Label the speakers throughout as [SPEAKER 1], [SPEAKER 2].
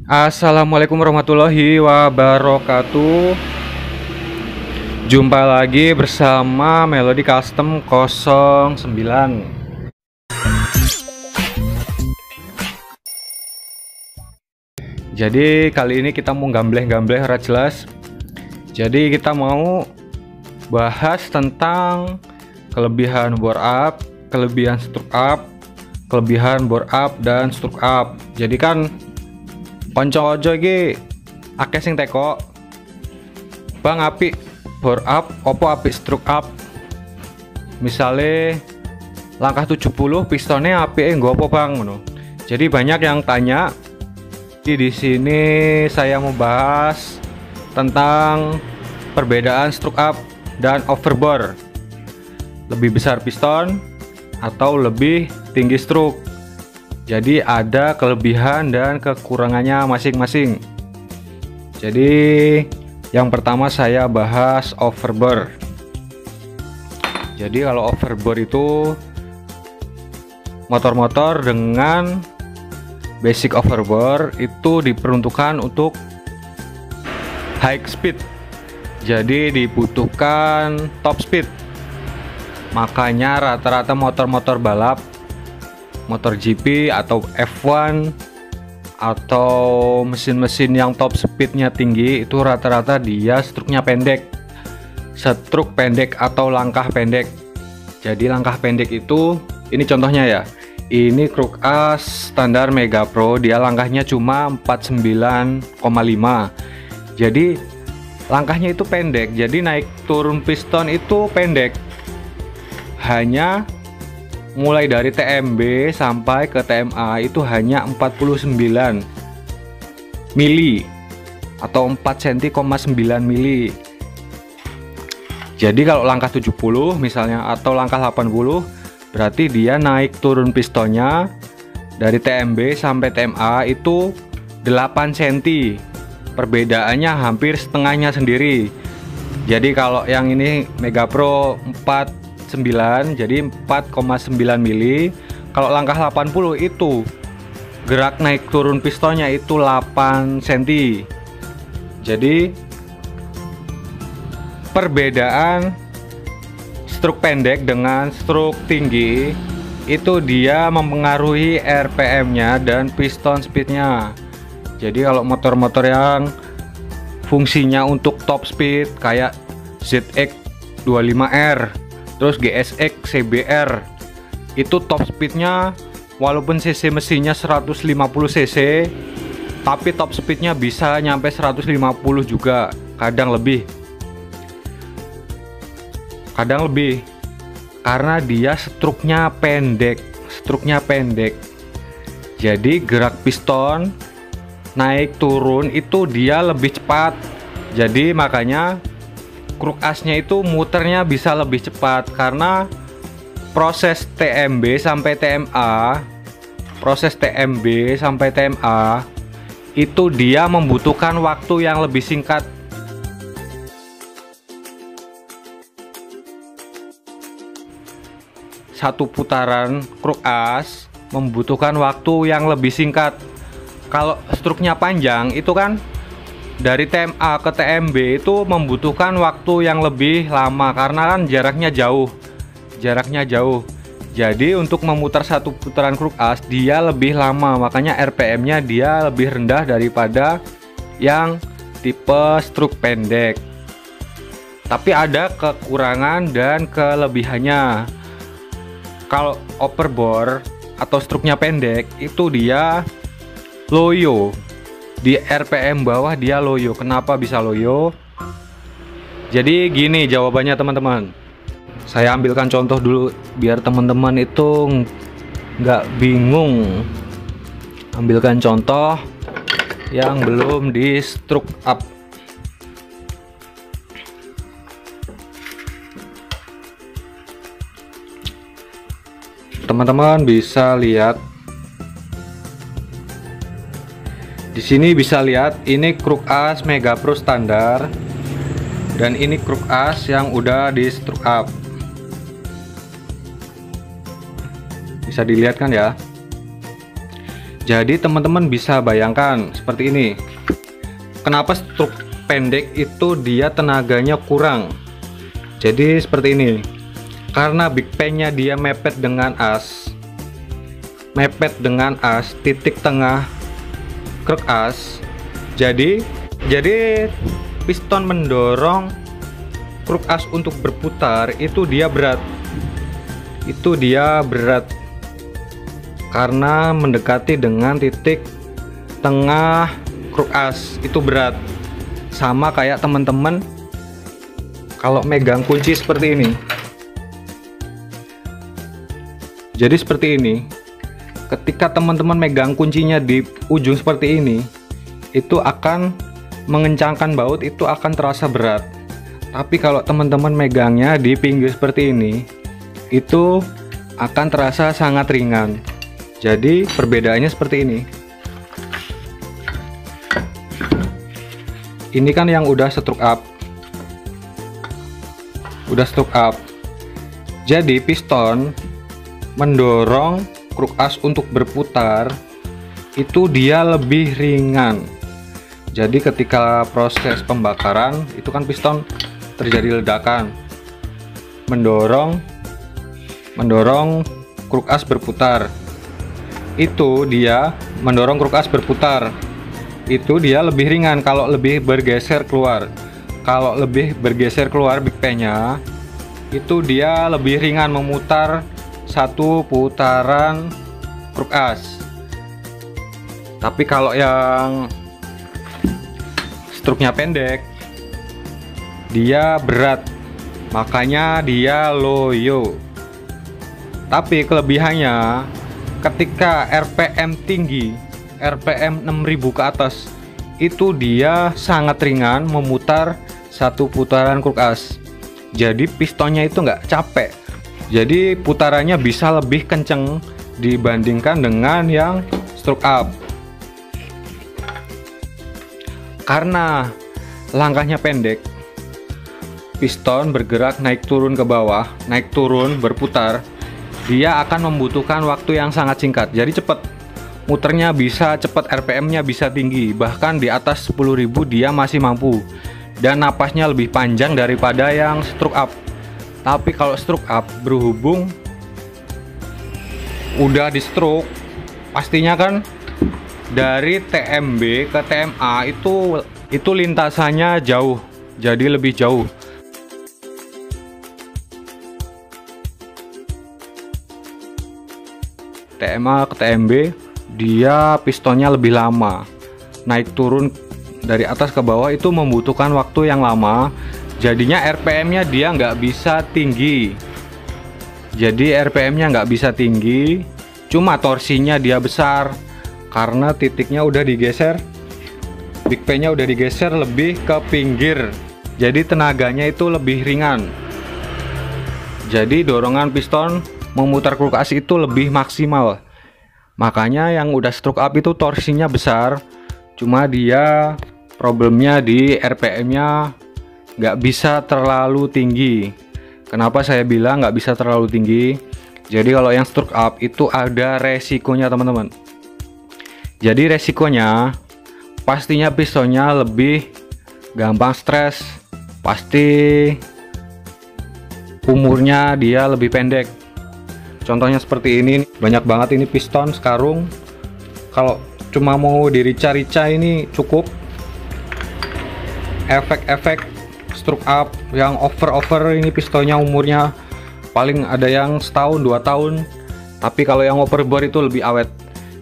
[SPEAKER 1] Assalamualaikum warahmatullahi wabarakatuh. Jumpa lagi bersama Melody Custom 09. Jadi kali ini kita mau gambleh-gambleh ora jelas. Jadi kita mau bahas tentang kelebihan bore up, kelebihan stroke up, kelebihan bore up dan stroke up. Jadi kan konco ojo iki akeh sing teko, Bang apik bore up opo apik stroke up. Misale langkah 70 pistonnya apike nggo apa Bang ngono. Jadi banyak yang tanya. Di sini saya mau bahas tentang perbedaan stroke up dan overbore. Lebih besar piston atau lebih tinggi stroke. Jadi ada kelebihan dan kekurangannya masing-masing. Jadi yang pertama saya bahas overbore. Jadi kalau overbore itu motor-motor dengan basic overbore itu diperuntukkan untuk high speed. Jadi dibutuhkan top speed. Makanya rata-rata motor-motor balap, motor GP atau F1 atau mesin-mesin yang top speednya tinggi itu rata-rata dia struknya pendek, struk pendek atau langkah pendek. Jadi langkah pendek itu, ini contohnya ya, ini Kruk As standar Mega Pro, dia langkahnya cuma 49,5. Jadi langkahnya itu pendek, jadi naik turun piston itu pendek, hanya mulai dari TMB sampai ke TMA itu hanya 49 mili atau 4 cm,9 mili. Jadi kalau langkah 70 misalnya atau langkah 80 berarti dia naik turun pistonnya dari TMB sampai TMA itu 8 cm. Perbedaannya hampir setengahnya sendiri. Jadi kalau yang ini Mega Pro 49 jadi 4,9 mili. Kalau langkah 80 itu gerak naik turun pistonnya itu 8 cm. Jadi perbedaan stroke pendek dengan stroke tinggi itu dia mempengaruhi RPM-nya dan piston speed-nya. Jadi kalau motor-motor yang fungsinya untuk top speed kayak ZX25R, terus GSX CBR, itu top speednya walaupun cc mesinnya 150 cc tapi top speednya bisa nyampe 150 juga, kadang lebih karena dia struknya pendek. Jadi gerak piston naik turun itu dia lebih cepat. Jadi makanya Kruk Asnya itu muternya bisa lebih cepat karena proses TMB sampai TMA itu dia membutuhkan waktu yang lebih singkat. Satu putaran Kruk As membutuhkan waktu yang lebih singkat. Kalau struknya panjang itu kan dari TMA ke TMB itu membutuhkan waktu yang lebih lama karena kan jaraknya jauh. Jadi untuk memutar satu putaran Kruk As dia lebih lama, makanya RPM-nya dia lebih rendah daripada yang tipe struk pendek. Tapi ada kekurangan dan kelebihannya. Kalau overbore atau struknya pendek itu dia loyo, di RPM bawah dia loyo. Kenapa bisa loyo? Jadi gini jawabannya teman-teman. Saya ambilkan contoh dulu biar teman-teman itu nggak bingung. Ambilkan contoh yang belum di stroke up. Teman-teman bisa lihat di sini, bisa lihat ini Kruk As Mega Pro standar dan ini Kruk As yang udah di stroke up. Bisa dilihat kan ya. Jadi teman-teman bisa bayangkan seperti ini. Kenapa struk pendek itu dia tenaganya kurang? Jadi seperti ini. Karena big pen-nya dia mepet dengan as, titik tengah kruk as. Jadi piston mendorong kruk as untuk berputar itu dia berat. Karena mendekati dengan titik tengah kruk as itu berat. Sama kayak teman-teman kalau megang kunci seperti ini. Jadi seperti ini, ketika teman-teman megang kuncinya di ujung seperti ini, itu akan mengencangkan baut, itu akan terasa berat. Tapi kalau teman-teman megangnya di pinggir seperti ini, itu akan terasa sangat ringan. Jadi perbedaannya seperti ini. Ini kan yang udah stroke up. Jadi piston mendorong kruk as untuk berputar itu dia lebih ringan. Jadi ketika proses pembakaran itu kan piston terjadi ledakan, mendorong kruk as berputar. Itu dia mendorong kruk as berputar. Itu dia lebih ringan kalau lebih bergeser keluar. Kalau lebih bergeser keluar big pen-nya, itu dia lebih ringan memutar satu putaran kruk as. Tapi kalau yang struknya pendek, dia berat, makanya dia loyo. Tapi kelebihannya ketika RPM tinggi, RPM 6000 ke atas, itu dia sangat ringan memutar satu putaran kruk as. Jadi pistonnya itu nggak capek. Jadi putarannya bisa lebih kenceng dibandingkan dengan yang stroke up. Karena langkahnya pendek, piston bergerak naik turun ke bawah, naik turun berputar, dia akan membutuhkan waktu yang sangat singkat. Jadi cepat, muternya bisa cepat, RPM-nya bisa tinggi, bahkan di atas 10.000 dia masih mampu. Dan napasnya lebih panjang daripada yang stroke up. Tapi kalau stroke up, berhubung udah di stroke, pastinya kan dari TMB ke TMA itu lintasannya jauh, jadi lebih jauh. TMA ke TMB dia pistonnya lebih lama, naik turun dari atas ke bawah itu membutuhkan waktu yang lama. Jadinya RPM-nya dia nggak bisa tinggi. Jadi RPM-nya nggak bisa tinggi, cuma torsinya dia besar karena titiknya udah digeser, big pen-nya udah digeser lebih ke pinggir. Jadi tenaganya itu lebih ringan. Jadi dorongan piston memutar kruk as itu lebih maksimal. Makanya yang udah stroke up itu torsinya besar, cuma dia problemnya di RPM-nya nggak bisa terlalu tinggi. Kenapa saya bilang nggak bisa terlalu tinggi? Jadi kalau yang stroke up itu ada resikonya teman-teman. Jadi resikonya pastinya pistonnya lebih gampang stres, pasti umurnya dia lebih pendek. Contohnya seperti ini, banyak banget ini piston sekarung. Kalau cuma mau di rica-rica ini cukup. Efek-efek stroke up yang over ini pistonnya umurnya paling ada yang setahun 2 tahun. Tapi kalau yang overbore itu lebih awet.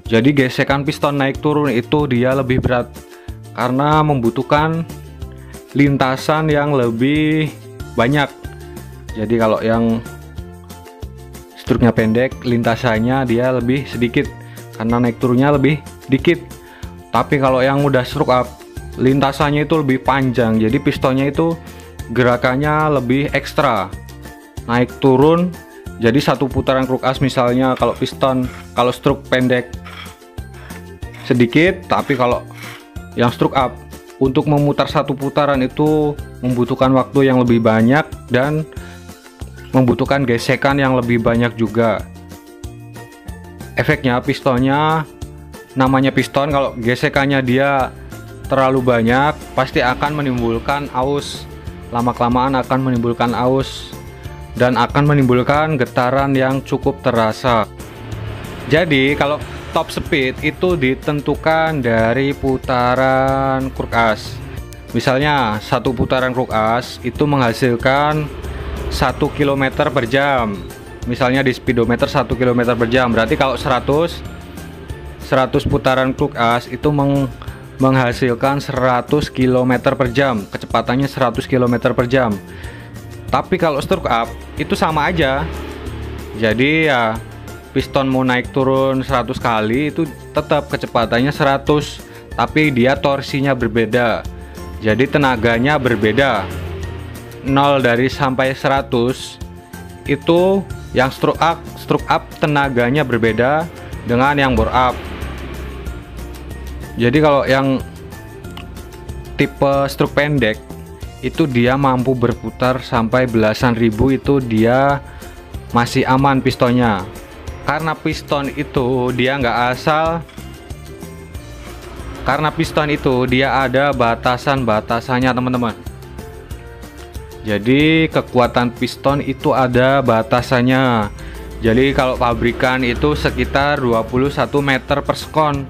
[SPEAKER 1] Jadi gesekan piston naik turun itu dia lebih berat karena membutuhkan lintasan yang lebih banyak. Jadi kalau yang struknya pendek, lintasannya dia lebih sedikit karena naik turunnya lebih dikit. Tapi kalau yang udah stroke up, lintasannya itu lebih panjang, jadi pistonnya itu gerakannya lebih ekstra, naik turun. Jadi satu putaran kruk as misalnya kalau stroke pendek sedikit, tapi kalau yang stroke up untuk memutar satu putaran itu membutuhkan waktu yang lebih banyak dan membutuhkan gesekan yang lebih banyak juga. Efeknya pistonnya namanya piston, kalau gesekannya dia terlalu banyak pasti akan menimbulkan aus. Lama-kelamaan akan menimbulkan aus dan akan menimbulkan getaran yang cukup terasa. Jadi kalau top speed itu ditentukan dari putaran kruk as. Misalnya satu putaran kruk as itu menghasilkan 1 km per jam. Misalnya di speedometer 1 km per jam, berarti kalau 100 putaran kruk as itu menghasilkan 100 km per jam, kecepatannya 100 km per jam. Tapi kalau stroke up itu sama aja. Jadi ya piston mau naik turun 100 kali itu tetap kecepatannya 100, tapi dia torsinya berbeda. Jadi tenaganya berbeda. 0 dari sampai 100 itu yang stroke up tenaganya berbeda dengan yang bore up. Jadi kalau yang tipe stroke pendek itu dia mampu berputar sampai belasan ribu, itu dia masih aman pistonnya. Karena piston itu dia nggak asal, karena piston itu dia ada batasan-batasannya teman-teman. Jadi kekuatan piston itu ada batasannya. Jadi kalau pabrikan itu sekitar 21 meter per sekon.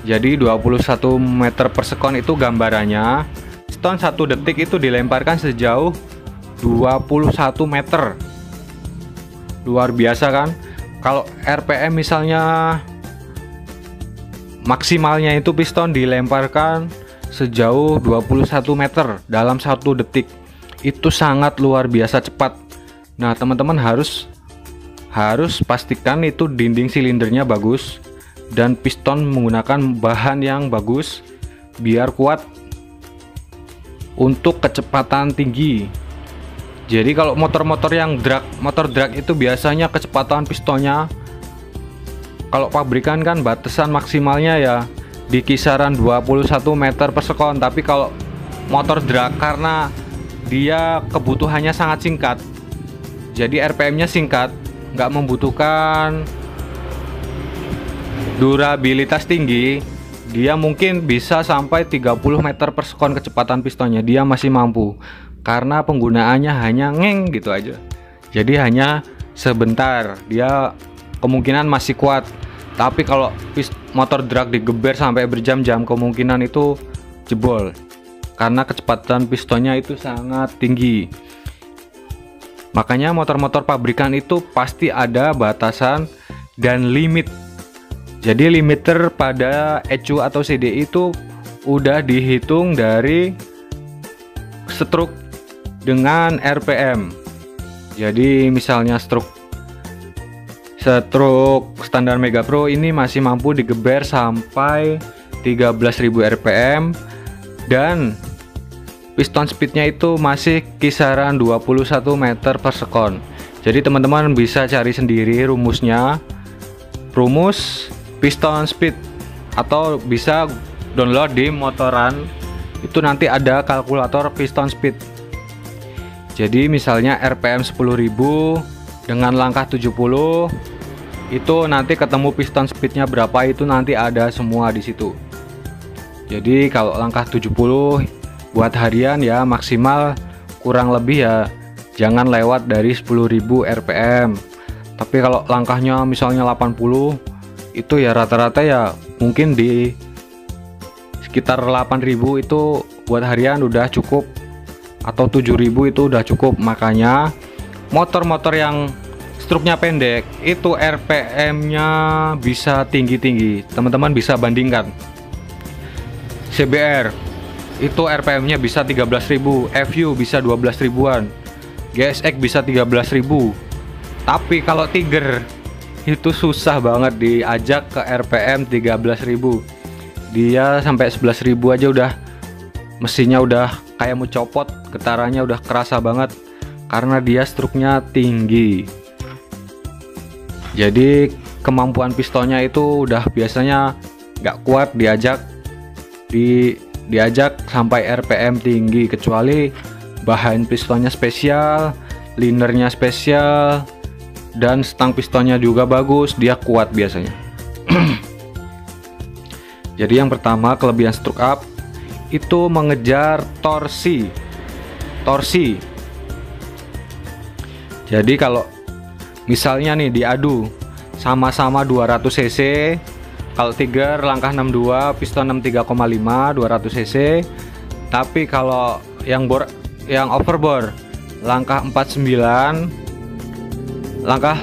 [SPEAKER 1] Jadi 21 meter per sekon itu gambarannya piston 1 detik itu dilemparkan sejauh 21 meter. Luar biasa kan? Kalau RPM misalnya maksimalnya itu piston dilemparkan sejauh 21 meter dalam 1 detik. Itu sangat luar biasa cepat. Nah teman-teman harus pastikan itu dinding silindernya bagus dan piston menggunakan bahan yang bagus biar kuat untuk kecepatan tinggi. Jadi kalau motor-motor yang motor drag itu biasanya kecepatan pistonnya, kalau pabrikan kan batasan maksimalnya ya di kisaran 21 meter per sekon. Tapi kalau motor drag karena dia kebutuhannya sangat singkat, jadi RPM-nya singkat, nggak membutuhkan durabilitas tinggi, dia mungkin bisa sampai 30 meter per sekon kecepatan pistonnya, dia masih mampu karena penggunaannya hanya ngeng gitu aja. Jadi hanya sebentar, dia kemungkinan masih kuat. Tapi kalau motor drag digeber sampai berjam-jam, kemungkinan itu jebol karena kecepatan pistonnya itu sangat tinggi. Makanya motor-motor pabrikan itu pasti ada batasan dan limit. Jadi limiter pada ECU atau CDI itu udah dihitung dari stroke dengan RPM. Jadi misalnya stroke standar Mega Pro ini masih mampu digeber sampai 13.000 RPM dan piston speednya itu masih kisaran 21 meter per sekon. Jadi teman-teman bisa cari sendiri rumusnya, rumus piston speed, atau bisa download di Motoran, itu nanti ada kalkulator piston speed. Jadi misalnya RPM 10.000 dengan langkah 70, itu nanti ketemu piston speednya berapa, itu nanti ada semua di situ. Jadi kalau langkah 70 buat harian ya maksimal kurang lebih ya jangan lewat dari 10.000 RPM. Tapi kalau langkahnya misalnya 80, itu ya rata-rata ya mungkin di sekitar 8.000 itu buat harian udah cukup, atau 7.000 itu udah cukup. Makanya motor-motor yang struknya pendek itu RPM-nya bisa tinggi-tinggi. Teman-teman bisa bandingkan. CBR itu RPM-nya bisa 13.000, FU bisa 12 ribuan, GSX bisa 13.000. Tapi kalau Tiger itu susah banget diajak ke RPM 13.000. Dia sampai 11.000 aja udah mesinnya udah kayak mau copot, getarannya udah kerasa banget karena dia struknya tinggi. Jadi kemampuan pistonnya itu udah biasanya nggak kuat diajak sampai RPM tinggi, kecuali bahan pistonnya spesial, linernya spesial, dan stang pistonnya juga bagus, dia kuat biasanya. Jadi yang pertama, kelebihan stroke up itu mengejar torsi. Jadi kalau misalnya nih diadu sama-sama 200 cc, kalau Tiger langkah 62, piston 63,5 200 cc. Tapi kalau yang overbore langkah 49, langkah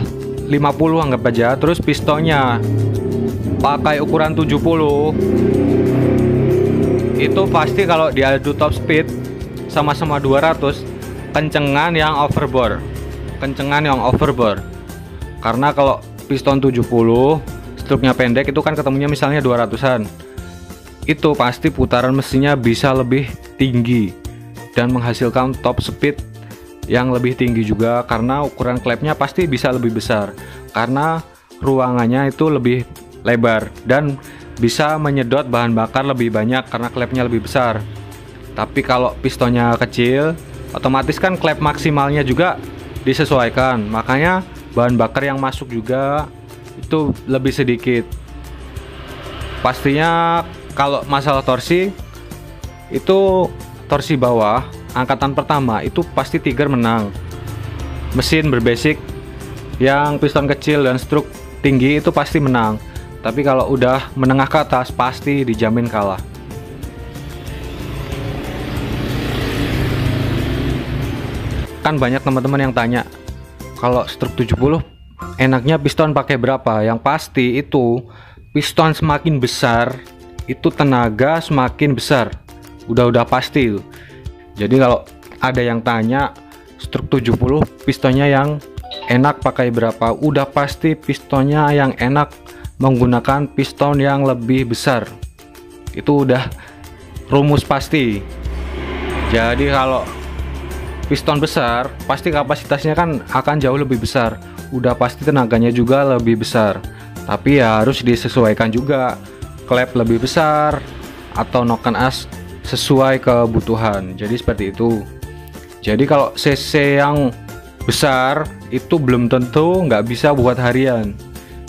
[SPEAKER 1] 50 anggap aja, terus pistonnya pakai ukuran 70, itu pasti kalau diadu top speed sama-sama 200, kencengan yang overbore. Karena kalau piston 70, struknya pendek, itu kan ketemunya misalnya 200-an, itu pasti putaran mesinnya bisa lebih tinggi dan menghasilkan top speed yang lebih tinggi juga, karena ukuran klepnya pasti bisa lebih besar karena ruangannya itu lebih lebar dan bisa menyedot bahan bakar lebih banyak karena klepnya lebih besar. Tapi kalau pistonnya kecil, otomatis kan klep maksimalnya juga disesuaikan, makanya bahan bakar yang masuk juga itu lebih sedikit. Pastinya kalau masalah torsi, itu torsi bawah angkatan pertama itu pasti Tiger menang. Mesin berbasic yang piston kecil dan stroke tinggi itu pasti menang. Tapi kalau udah menengah ke atas pasti dijamin kalah. Kan banyak teman-teman yang tanya, kalau stroke 70 enaknya piston pakai berapa? Yang pasti itu piston semakin besar, itu tenaga semakin besar. Udah pasti itu. Jadi kalau ada yang tanya stroke 70 pistonnya yang enak pakai berapa, udah pasti pistonnya yang enak menggunakan piston yang lebih besar. Itu udah rumus pasti. Jadi kalau piston besar pasti kapasitasnya kan akan jauh lebih besar, udah pasti tenaganya juga lebih besar. Tapi ya harus disesuaikan juga, klep lebih besar atau noken as sesuai kebutuhan. Jadi seperti itu. Jadi kalau cc yang besar itu belum tentu nggak bisa buat harian.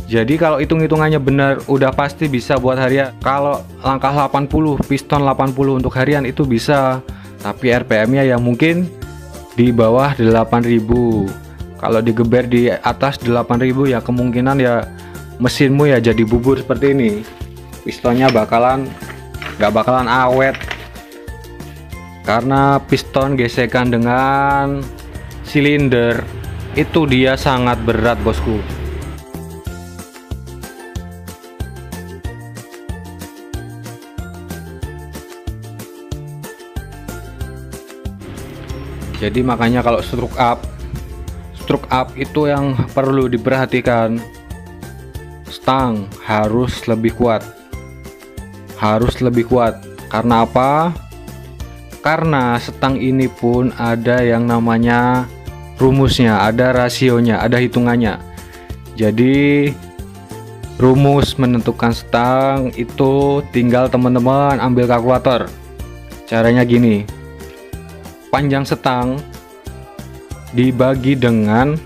[SPEAKER 1] Jadi kalau hitung-hitungannya benar udah pasti bisa buat harian. Kalau langkah 80, piston 80 untuk harian itu bisa, tapi RPM-nya ya mungkin di bawah 8.000. Kalau digeber di atas 8.000 ya kemungkinan ya mesinmu ya jadi bubur seperti ini. Pistonnya nggak bakalan awet karena piston gesekan dengan silinder itu dia sangat berat, bosku. Jadi makanya kalau stroke up itu yang perlu diperhatikan, stang harus lebih kuat. Karena apa? Karena stang ini pun ada yang namanya rumusnya, ada rasionya, ada hitungannya. Jadi rumus menentukan stang itu tinggal teman-teman ambil kalkulator. Caranya gini, panjang stang dibagi dengan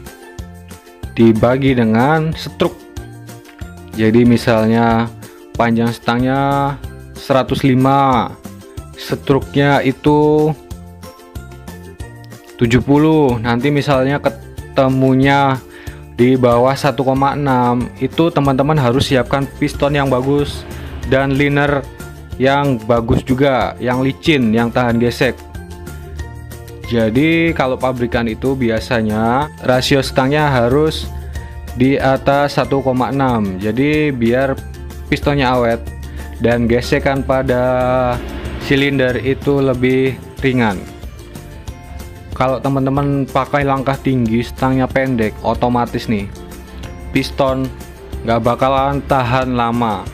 [SPEAKER 1] stroke. Jadi misalnya panjang stangnya 105, stroke-nya itu 70. Nanti misalnya ketemunya di bawah 1,6, itu teman-teman harus siapkan piston yang bagus dan liner yang bagus juga, yang licin, yang tahan gesek. Jadi kalau pabrikan itu biasanya rasio stangnya harus di atas 1,6. Jadi biar pistonnya awet dan gesekan pada silinder itu lebih ringan. Kalau teman-teman pakai langkah tinggi, stangnya pendek, otomatis nih piston nggak bakalan tahan lama.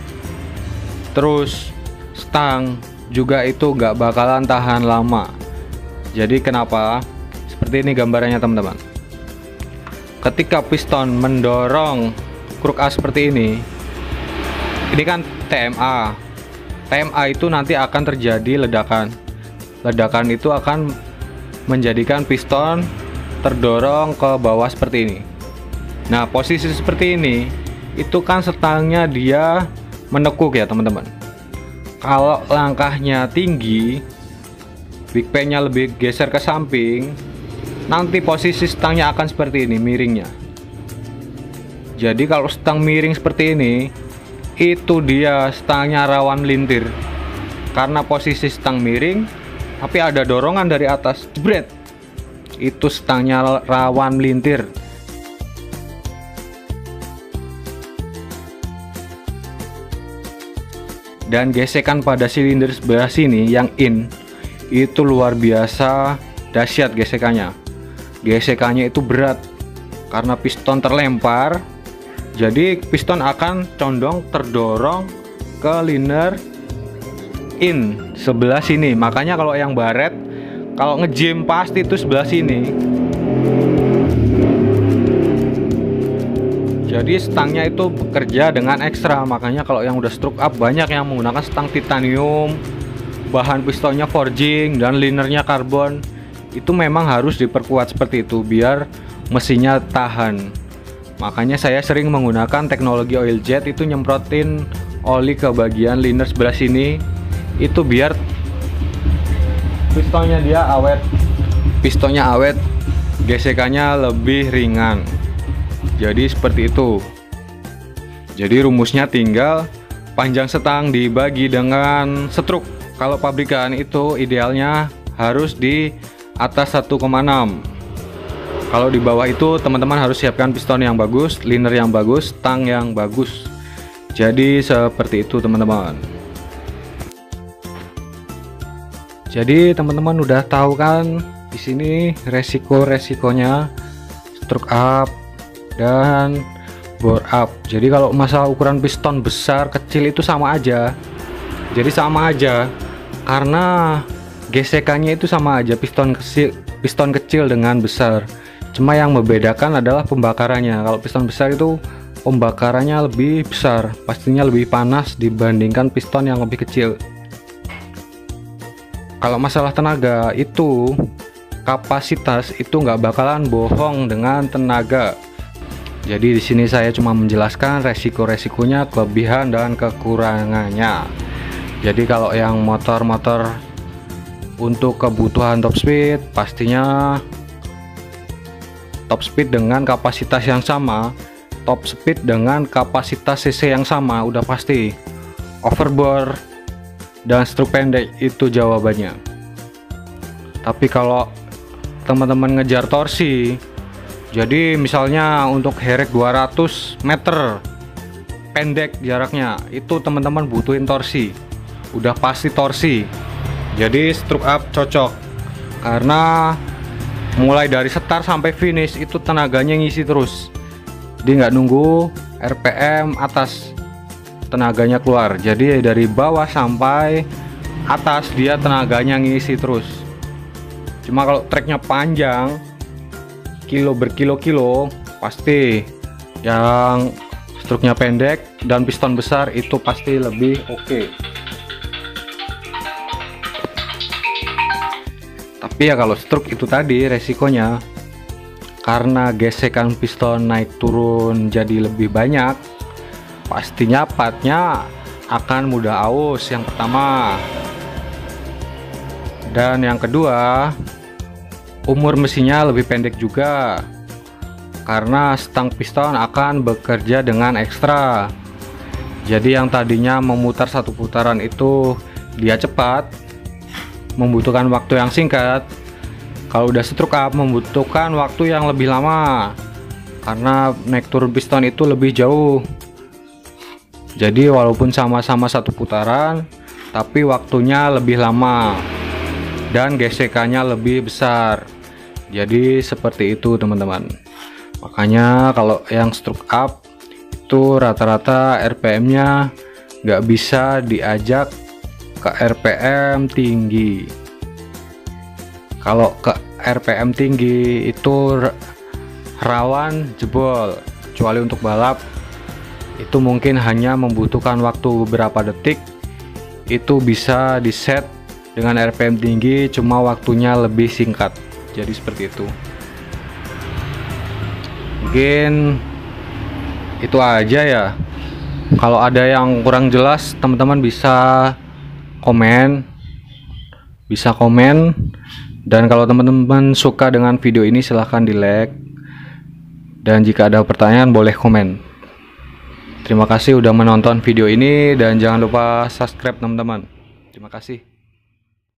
[SPEAKER 1] Terus stang juga itu nggak bakalan tahan lama. Jadi kenapa? Seperti ini gambarannya teman-teman. Ketika piston mendorong kruk as seperti ini kan TMA. TMA itu nanti akan terjadi ledakan. Ledakan itu akan menjadikan piston terdorong ke bawah seperti ini. Nah, posisi seperti ini itu kan stangnya dia menekuk ya teman-teman. Kalau langkahnya tinggi, big pan-nya lebih geser ke samping, nanti posisi stangnya akan seperti ini miringnya. Jadi kalau stang miring seperti ini, itu dia stangnya rawan melintir. Karena posisi stang miring, tapi ada dorongan dari atas, jebret, itu stangnya rawan melintir. Dan gesekan pada silinder sebelah sini yang in itu luar biasa dahsyat gesekannya. Gesekannya itu berat karena piston terlempar, jadi piston akan condong terdorong ke liner in sebelah sini. Makanya kalau yang baret, kalau nge-gym pasti itu sebelah sini. Jadi stangnya itu bekerja dengan ekstra. Makanya kalau yang udah stroke up banyak yang menggunakan stang titanium, bahan pistonnya forging dan linernya karbon. Itu memang harus diperkuat seperti itu biar mesinnya tahan. Makanya saya sering menggunakan teknologi oil jet, itu nyemprotin oli ke bagian liner sebelah sini, itu biar pistonnya dia awet, gesekannya lebih ringan. Jadi seperti itu. Jadi rumusnya tinggal panjang setang dibagi dengan stroke. Kalau pabrikan itu idealnya harus di atas 1,6. Kalau di bawah itu teman-teman harus siapkan piston yang bagus, liner yang bagus, stang yang bagus. Jadi seperti itu teman-teman. Jadi teman-teman udah tahu kan di sini resiko-resikonya stroke up dan bore up. Jadi kalau masalah ukuran piston besar kecil itu sama aja. Jadi sama aja karena gesekannya itu sama aja, piston kecil dengan besar. Cuma yang membedakan adalah pembakarannya. Kalau piston besar itu pembakarannya lebih besar, pastinya lebih panas dibandingkan piston yang lebih kecil. Kalau masalah tenaga itu kapasitas itu nggak bakalan bohong dengan tenaga. Jadi di sini saya cuma menjelaskan resiko-resikonya, kelebihan dan kekurangannya. Jadi kalau yang motor-motor untuk kebutuhan top speed, pastinya top speed dengan kapasitas yang sama, top speed dengan kapasitas cc yang sama, udah pasti. Overbore dan stroke pendek itu jawabannya. Tapi kalau teman-teman ngejar torsi, jadi misalnya untuk herek 200 meter pendek jaraknya, itu teman-teman butuhin torsi, udah pasti torsi. Jadi stroke up cocok karena mulai dari start sampai finish itu tenaganya ngisi terus. Dia nggak nunggu RPM atas tenaganya keluar. Jadi dari bawah sampai atas dia tenaganya ngisi terus. Cuma kalau treknya panjang, kilo berkilo-kilo, pasti yang struknya pendek dan piston besar itu pasti lebih oke. Tapi ya kalau stroke itu tadi resikonya karena gesekan piston naik turun jadi lebih banyak, pastinya partnya akan mudah aus yang pertama. Dan yang kedua, umur mesinnya lebih pendek juga karena stang piston akan bekerja dengan ekstra. Jadi yang tadinya memutar satu putaran itu dia cepat, membutuhkan waktu yang singkat. Kalau udah stroke up membutuhkan waktu yang lebih lama karena naik turun piston itu lebih jauh. Jadi walaupun sama-sama satu putaran, tapi waktunya lebih lama dan gesekannya lebih besar. Jadi seperti itu teman-teman. Makanya kalau yang stroke up itu rata-rata RPM-nya nggak bisa diajak ke RPM tinggi. Kalau ke RPM tinggi itu rawan jebol, kecuali untuk balap itu mungkin hanya membutuhkan waktu beberapa detik. Itu bisa di set dengan RPM tinggi, cuma waktunya lebih singkat. Jadi seperti itu. Mungkin itu aja ya. Kalau ada yang kurang jelas teman-teman bisa komen, dan kalau teman-teman suka dengan video ini silahkan di like, dan jika ada pertanyaan boleh komen. Terima kasih udah menonton video ini dan jangan lupa subscribe teman-teman. Terima kasih.